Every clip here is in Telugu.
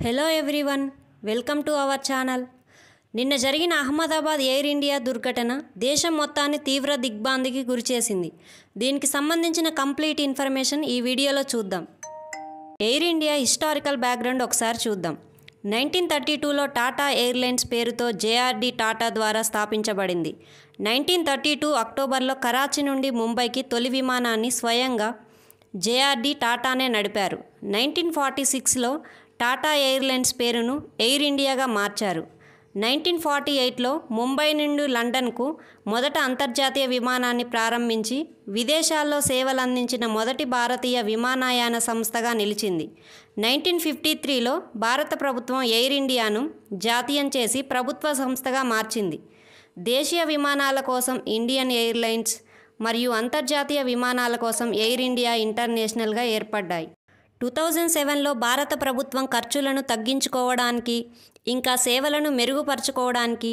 Hello everyone, welcome to our channel. నిన్న జరిగిన అహ్మదాబాద్ ఎయిర్ ఇండియా దుర్ఘటన దేశం మొత్తాన్ని తీవ్ర దిగ్భ్రాంతికి గురిచేసింది. దీనికి సంబంధించిన కంప్లీట్ ఇన్ఫర్మేషన్ ఈ వీడియోలో చూద్దాం. ఎయిర్ ఇండియా హిస్టారికల్ బ్యాక్గ్రౌండ్ ఒకసారి చూద్దాం. 1932లో టాటా ఎయిర్లైన్స్ పేరుతో జేఆర్డీ టాటా ద్వారా స్థాపించబడింది. 1932 అక్టోబర్లో కరాచీ నుండి ముంబైకి తొలి విమానాన్ని స్వయంగా జేఆర్డీ టాటానే నడిపారు. 1946లో టాటా ఎయిర్లైన్స్ పేరును ఎయిర్ ఇండియాగా మార్చారు. 1948లో ముంబై నుండి లండన్కు మొదట అంతర్జాతీయ విమానాన్ని ప్రారంభించి విదేశాల్లో సేవలందించిన మొదటి భారతీయ విమానయాన సంస్థగా నిలిచింది. 1953లో భారత ప్రభుత్వం ఎయిర్ ఇండియాను జాతీయం చేసి ప్రభుత్వ సంస్థగా మార్చింది. దేశీయ విమానాల కోసం ఇండియన్ ఎయిర్లైన్స్ మరియు అంతర్జాతీయ విమానాల కోసం ఎయిర్ ఇండియా ఇంటర్నేషనల్గా ఏర్పడ్డాయి. 2007లో భారత ప్రభుత్వం ఖర్చులను తగ్గించుకోవడానికి ఇంకా సేవలను మెరుగుపరచుకోవడానికి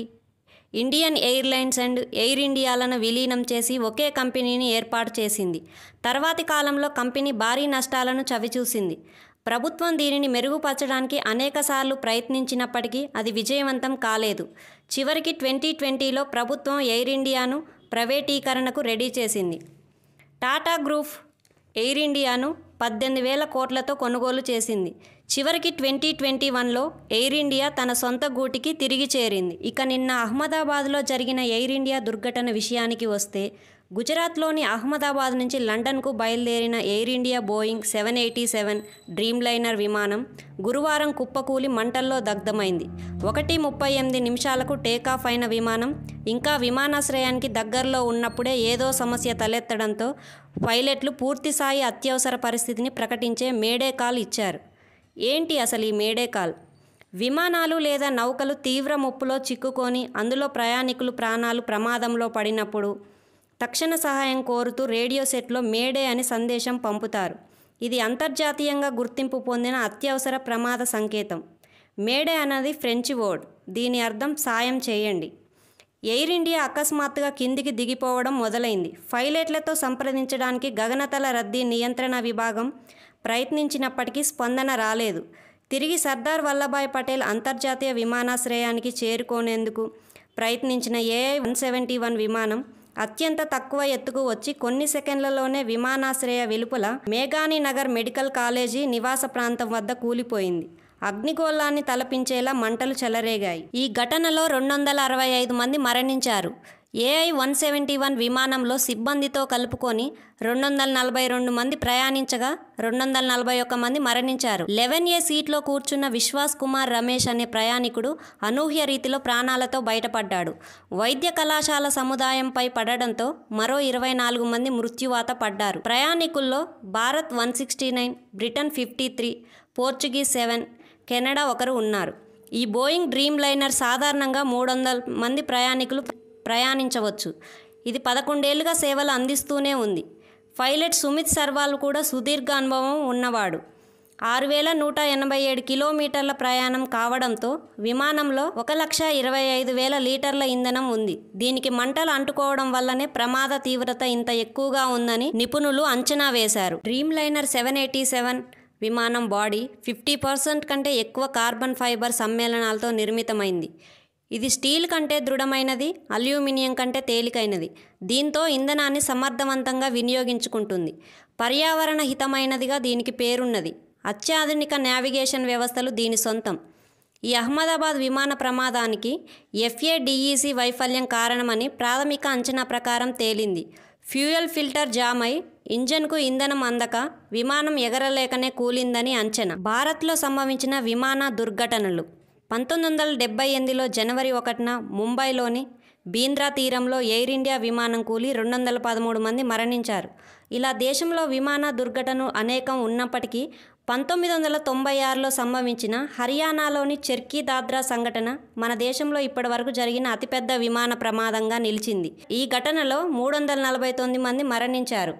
ఇండియన్ ఎయిర్లైన్స్ అండ్ ఎయిర్ ఇండియాలను విలీనం చేసి ఒకే కంపెనీని ఏర్పాటు చేసింది. తర్వాతి కాలంలో కంపెనీ భారీ నష్టాలను చవిచూసింది. ప్రభుత్వం దీనిని మెరుగుపరచడానికి అనేకసార్లు ప్రయత్నించినప్పటికీ అది విజయవంతం కాలేదు. చివరికి 2020లో ప్రభుత్వం ఎయిర్ ఇండియాను ప్రైవేటీకరణకు రెడీ చేసింది. టాటా గ్రూప్ ఎయిర్ ఇండియాను 18,000 కోట్లతో కొనుగోలు చేసింది. చివరికి 2021లో ఎయిర్ ఇండియా తన సొంత గూటికి తిరిగి చేరింది. ఇక నిన్న అహ్మదాబాద్లో జరిగిన ఎయిర్ ఇండియా దుర్ఘటన విషయానికి వస్తే, గుజరాత్లోని అహ్మదాబాద్ నుంచి లండన్కు బయలుదేరిన ఎయిర్ ఇండియా బోయింగ్ 787 డ్రీమ్లైనర్ విమానం గురువారం కుప్పకూలి మంటల్లో దగ్ధమైంది. 1:38 టేకాఫ్ అయిన విమానం ఇంకా విమానాశ్రయానికి దగ్గరలో ఉన్నప్పుడే ఏదో సమస్య తలెత్తడంతో పైలట్లు పూర్తిస్థాయి అత్యవసర పరిస్థితిని ప్రకటించే మేడే కాల్ ఇచ్చారు. ఏంటి అసలు ఈ మేడే కాల్? విమానాలు లేదా నౌకలు తీవ్ర ముప్పులో చిక్కుకొని అందులో ప్రయాణికులు ప్రాణాలు ప్రమాదంలో పడినప్పుడు తక్షణ సహాయం కోరుతూ రేడియో సెట్లో మేడే అని సందేశం పంపుతారు. ఇది అంతర్జాతీయంగా గుర్తింపు పొందిన అత్యవసర ప్రమాద సంకేతం. మేడే అన్నది ఫ్రెంచ్ వర్డ్. దీని అర్థం సాయం చేయండి. ఎయిర్ ఇండియా అకస్మాత్తుగా కిందికి దిగిపోవడం మొదలైంది. పైలట్లతో సంప్రదించడానికి గగనతల రద్దీ నియంత్రణ విభాగం ప్రయత్నించినప్పటికీ స్పందన రాలేదు. తిరిగి సర్దార్ వల్లభాయ్ పటేల్ అంతర్జాతీయ విమానాశ్రయానికి చేరుకునేందుకు ప్రయత్నించిన AI-171 విమానం అత్యంత తక్కువ ఎత్తుకు వచ్చి కొన్ని సెకండ్లలోనే విమానాశ్రయ వెలుపల మేఘాని నగర్ మెడికల్ కాలేజీ నివాస ప్రాంతం వద్ద కూలిపోయింది. అగ్నిగోళాన్ని తలపించేలా మంటలు చెలరేగాయి. ఈ ఘటనలో 265 మంది మరణించారు. AI-171 విమానంలో సిబ్బందితో కలుపుకొని 242 మంది ప్రయాణించగా 241 మంది మరణించారు. 11A సీట్లో కూర్చున్న విశ్వాస్ కుమార్ రమేష్ అనే ప్రయాణికుడు అనూహ్య రీతిలో ప్రాణాలతో బయటపడ్డాడు. వైద్య కళాశాల సముదాయంపై పడడంతో మరో 24 మంది మృత్యువాత పడ్డారు. ప్రయాణికుల్లో భారత్ 169, బ్రిటన్ 53, పోర్చుగీస్ 7, కెనడా ఒకరు ఉన్నారు. ఈ బోయింగ్ డ్రీమ్ లైనర్ సాధారణంగా 300 మంది ప్రయాణికులు ప్రయాణించవచ్చు. ఇది 11 ఏళ్లుగా సేవలు అందిస్తూనే ఉంది. పైలట్ సుమిత్ సర్వాల్ కూడా సుదీర్ఘ అనుభవం ఉన్నవాడు. 6,187 కిలోమీటర్ల ప్రయాణం కావడంతో విమానంలో 1,25,000 లీటర్ల ఇంధనం ఉంది. దీనికి మంటలు అంటుకోవడం వల్లనే ప్రమాద తీవ్రత ఇంత ఎక్కువగా ఉందని నిపుణులు అంచనా వేశారు. డ్రీమ్ లైనర్ 787 విమానం బాడీ 50% కంటే ఎక్కువ కార్బన్ ఫైబర్ సమ్మేళనాలతో నిర్మితమైంది. ఇది స్టీల్ కంటే దృఢమైనది, అల్యూమినియం కంటే తేలికైనది. దీంతో ఇంధనాన్ని సమర్థవంతంగా వినియోగించుకుంటుంది. పర్యావరణ హితమైనదిగా దీనికి పేరున్నది. అత్యాధునిక నావిగేషన్ వ్యవస్థలు దీని సొంతం. ఈ అహ్మదాబాద్ విమాన ప్రమాదానికి FADEC వైఫల్యం కారణమని ప్రాథమిక అంచనా ప్రకారం తేలింది. ఫ్యూయల్ ఫిల్టర్ జామ్ అయి ఇంజన్కు ఇంధనం అందక విమానం ఎగరలేకనే కూలిందని అంచనా. భారత్లో సంభవించిన విమాన దుర్ఘటనలు 1978లో జనవరి 1న ముంబైలోని బీంద్రా తీరంలో ఎయిర్ ఇండియా విమానం కూలి 213 మంది మరణించారు. ఇలా దేశంలో విమాన దుర్ఘటనలు అనేకం ఉన్నప్పటికీ 1996లో సంభవించిన హర్యానాలోని చర్కీ దాద్రా సంఘటన మన దేశంలో ఇప్పటివరకు జరిగిన అతిపెద్ద విమాన ప్రమాదంగా నిలిచింది. ఈ ఘటనలో 349 మంది మరణించారు.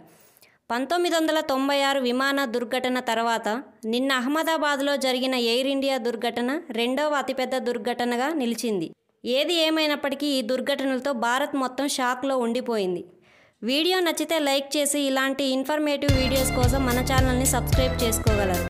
1996 విమాన దుర్ఘటన తర్వాత నిన్న అహ్మదాబాద్లో జరిగిన ఎయిర్ ఇండియా దుర్ఘటన రెండవ అతిపెద్ద దుర్ఘటనగా నిలిచింది. ఏది ఏమైనప్పటికీ ఈ దుర్ఘటనలతో భారత్ మొత్తం షాక్లో ఉండిపోయింది. వీడియో నచ్చితే లైక్ చేసి ఇలాంటి ఇన్ఫర్మేటివ్ వీడియోస్ కోసం మన ఛానల్ని సబ్స్క్రైబ్ చేసుకోగలరు.